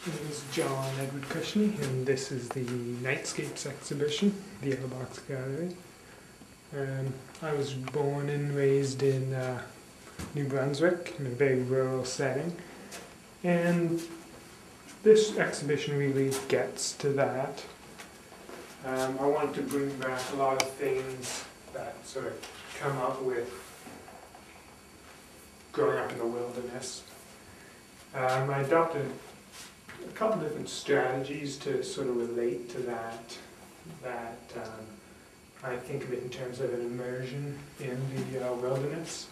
My name is John Edward Cushnie, and this is the NIGHTSCAPES exhibition, the Yellow Box Gallery. I was born and raised in New Brunswick, in a very rural setting, and this exhibition really gets to that. I wanted to bring back a lot of things that sort of come up with growing up in the wilderness. I adopted a couple different strategies to sort of relate to that. I think of it in terms of an immersion in the wilderness.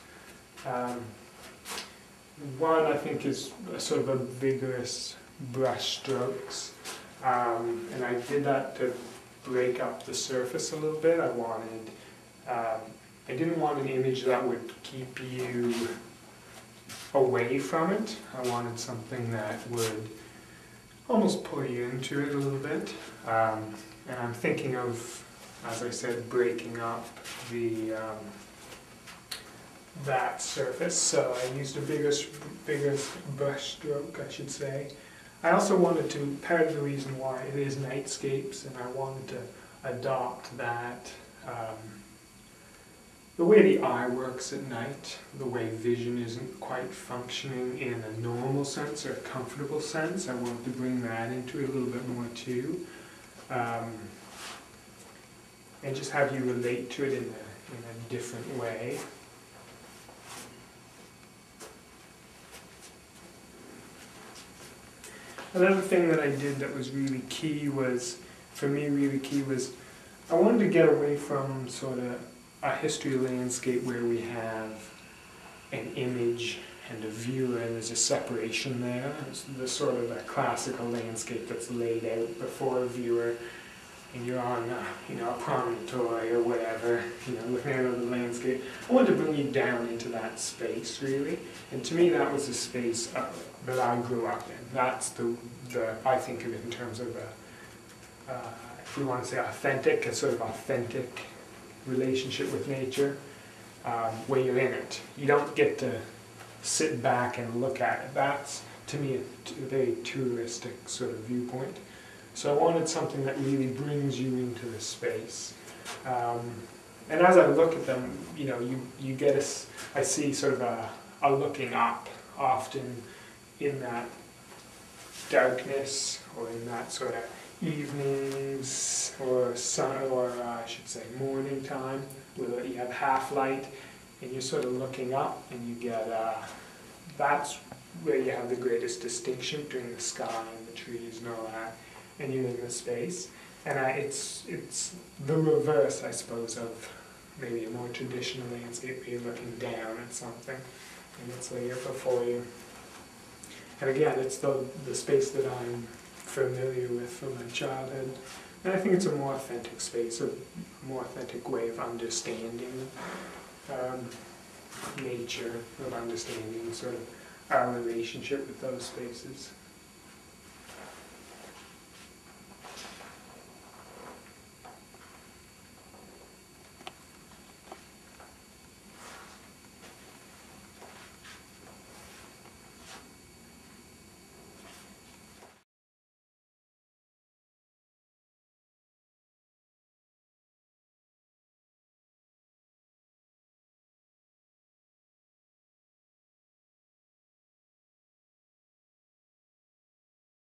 One I think is sort of a vigorous brush strokes, and I did that to break up the surface a little bit. I didn't want an image that would keep you away from it. I wanted something that would almost pull you into it a little bit. And I'm thinking of, as I said, breaking up the that surface. So I used a vigorous brush stroke, I should say. I also wanted to, part of the reason why it is nightscapes, and I wanted to adopt that, the way the eye works at night, the way vision isn't quite functioning in a normal sense or a comfortable sense. I wanted to bring that into it a little bit more too, and just have you relate to it in a different way. Another thing that I did that was really key was, for me really key was, I wanted to get away from sort of a history landscape where we have an image and a viewer and there's a separation there. It's the sort of a classical landscape that's laid out before a viewer, and you're on a promontory or whatever, looking out over the landscape. I wanted to bring you down into that space really, and to me that was the space that I grew up in. That's I think of it in terms of if we want to say authentic, a sort of authentic relationship with nature, where you're in it. You don't get to sit back and look at it. That's, to me, a very touristic sort of viewpoint. So I wanted something that really brings you into the space. And as I look at them, you get I see sort of a looking up, often in that darkness, or in that sort of evenings or sun, or I should say morning time, where you have half light and you're sort of looking up, and you get that's where you have the greatest distinction between the sky and the trees and all that, and you're in the space. And it's the reverse, I suppose, of maybe a more traditional landscape where you're looking down at something and it's laid up before you. And again, it's the space that I'm familiar with from my childhood, and I think it's a more authentic space, a more authentic way of understanding nature, of understanding sort of our relationship with those spaces.